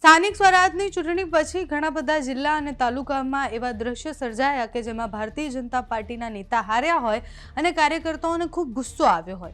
સ્થાનિક સ્વરાજની ચૂંટણી પછી ઘણા બધા જિલ્લા અને તાલુકામાં એવા દ્રશ્ય સર્જાયા કે જેમાં ભારતીય જનતા પાર્ટીના નેતા હાર્યા હોય અને કાર્યકર્તાઓને ખૂબ ગુસ્સો આવ્યો હોય।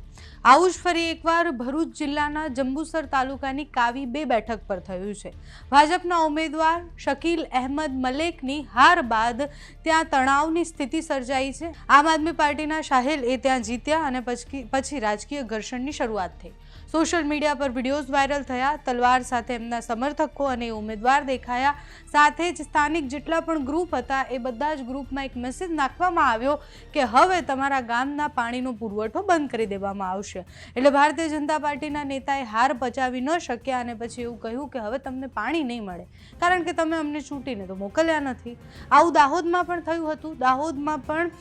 આવું જ ફરી એકવાર ભરૂચ જિલ્લાના જંબુસર તાલુકાની કાવી 2 બેઠક પર થયું છે। ભાજપના ઉમેદવાર શકીલ અહેમદ મલેકની હાર બાદ ત્યાં તણાવની સ્થિતિ સર્જાઈ છે। આમ આદમી પાર્ટીના શાહેલ એ ત્યાં જીત્યા અને પછી રાજકીય ઘર્ષણની શરૂઆત થઈ। સોશિયલ મીડિયા પર વિડીયોઝ વાયરલ થયા। તલવાર સાથે એમના સમર્થકો અને ઉમેદવાર દેખાયા। સાથે જ સ્થાનિક જેટલા પણ ગ્રુપ હતા એ બધા જ ગ્રુપમાં એક મેસેજ નાખવામાં આવ્યો કે હવે તમારા ગામના પાણીનો પુરવઠો બંધ કરી દેવામાં આવશે। એટલે ભારતીય જનતા પાર્ટીના નેતાએ હાર પચાવી ન શક્યા અને પછી એવું કહ્યું કે હવે તમને પાણી નહીં મળે કારણ કે તમે અમને ચૂંટીને તો મોકલ્યા નથી। આવું દાહોદમાં પણ થયું હતું। દાહોદમાં પણ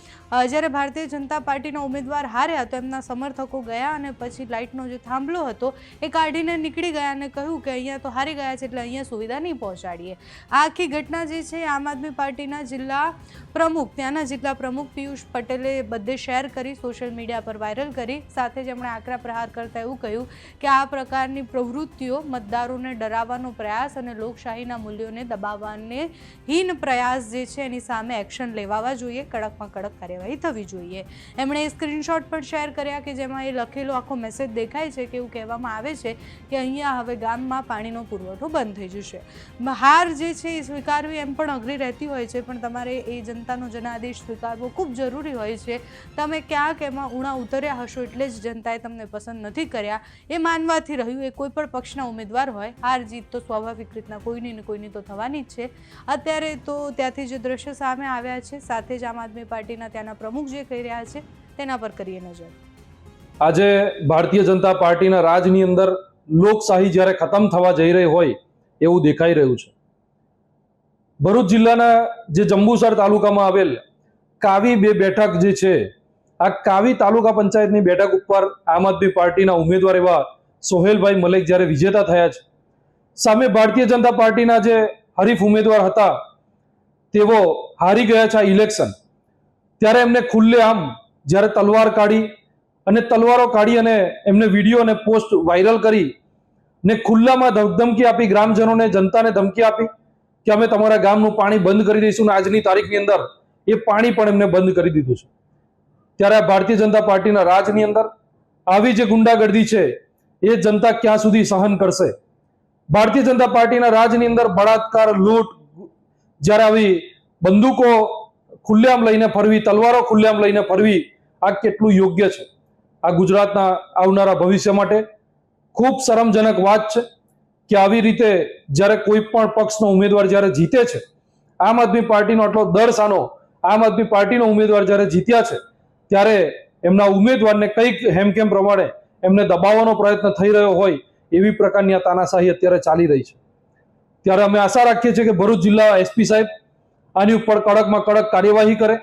જ્યારે ભારતીય જનતા પાર્ટીના ઉમેદવાર હાર્યા તો એમના સમર્થકો ગયા અને પછી લાઇટનો જે થાંભલો હતો એ કાઢીને નીકળી ગયા અને કહ્યું કે અહીંયા તો હારી ગયા છે એટલે અહીંયા સુવિધા નહીં પહોંચાડીએ। આ આખી ઘટના જે છે આમ આદમી પાર્ટીના જિલ્લા પ્રમુખ ત્યાંના જિલ્લા પ્રમુખ પિયુષ પટેલે બધે શેર કરી, સોશિયલ મીડિયા પર વાયરલ કરી। સાથે જ એમણે આકરા પ્રહાર કરતા એવું કહ્યું કે આ પ્રકારની પ્રવૃત્તિઓ મતદારોને ડરાવવાનો પ્રયાસ અને લોકશાહીના મૂલ્યોને દબાવવાને હીન પ્રયાસ જે છે એની સામે એક્શન લેવાવા જોઈએ, કડકમાં કડક કાર્યવાહી થવી જોઈએ। એમણે સ્ક્રીનશોટ પણ શેર કર્યા કે જેમાં એ લખેલો આખો મેસેજ દેખાય છે કે એવું કહેવામાં આવે છે કે અહીંયા હવે ગામમાં પાણીનો પુરવઠો બંધ થઈ જશે। હાર જે છે એ સ્વીકારવી એમ પણ અઘરી રહેતી હોય છે, પણ તમારે એ જનતાનો જનાદેશ સ્વીકારવો ખૂબ જરૂરી હોય છે। તમે ક્યાંક એમાં ઉણા ઉતર્યા હશો એટલે જ જનતાએ તમને પસંદ નથી કર્યા એ માનવાથી રહ્યું। એ કોઈ પણ પક્ષના ઉમેદવાર હોય, હાર જીત તો સ્વાભાવિક રીતના કોઈની ને કોઈની તો થવાની જ છે। અત્યારે તો ત્યાંથી જે દ્રશ્ય સામે આવ્યા છે, સાથે જ આમ આદમી પાર્ટીના ત્યાંના પ્રમુખ જે કહી રહ્યા છે તેના પર કરીએ નજર। આજે ભારતીય જનતા પાર્ટીના રાજની અંદર લોકશાહી જ્યારે ખતમ થવા જઈ રહી હોય એવું દેખાઈ રહ્યું છે। ભરૂચ જિલ્લાના જે જંબુસર તાલુકામાં આવેલ કાવી 2 બેઠક જે છે, આ કાવી તાલુકા પંચાયતની બેઠક ઉપર આમ આદમી પાર્ટીના ઉમેદવાર એવા સોહેલભાઈ મલેક જ્યારે વિજેતા થયા છે, સામે ભારતીય જનતા પાર્ટીના જે હરીફ ઉમેદવાર હતા તેઓ હારી ગયા છે આ ઇલેક્શન। ત્યારે એમને ખુલ્લેઆમ જ્યારે તલવાર કાઢી અને તલવારો કાઢી અને એમને વિડીયો અને પોસ્ટ વાયરલ કરી ને ખુલ્લામાં ધમકી આપી, ગ્રામજનોને, જનતાને ધમકી આપી કે અમે તમારા ગામનું પાણી બંધ કરી દઈશું ને આજની તારીખની અંદર એ પાણી પણ એમને બંધ કરી દીધું છે। ત્યારે ભારતીય જનતા પાર્ટીના રાજની અંદર આવી જે ગુંડાગર્દી છે એ જનતા ક્યાં સુધી સહન કરશે? ભારતીય જનતા પાર્ટીના રાજની અંદર બળાત્કાર, લૂંટ, જ્યારે આવી બંદૂકો ખુલ્લેઆમ લઈને ફરવી, તલવારો ખુલ્લેઆમ લઈને ફરવી, આ કેટલું યોગ્ય છે? આ ગુજરાતના આવનારા ભવિષ્ય માટે ખૂબ શરમજનક વાત છે કે આવી રીતે જ્યારે કોઈ પણ પક્ષનો ઉમેદવાર જ્યારે જીતે છે, આમ આદમી પાર્ટીનો આટલો દર સાનો આમ આદમી પાર્ટીનો ઉમેદવાર જ્યારે જીત્યા છે ત્યારે એમના ઉમેદવારને કંઈક હેમખેમ પ્રમાણે એમને દબાવવાનો પ્રયત્ન થઈ રહ્યો હોય એવી પ્રકારની આ તાનાશાહી અત્યારે ચાલી રહી છે। ત્યારે અમે આશા રાખીએ છીએ કે ભરૂચ જિલ્લા એસપી સાહેબ આની ઉપર કડકમાં કડક કાર્યવાહી કરે।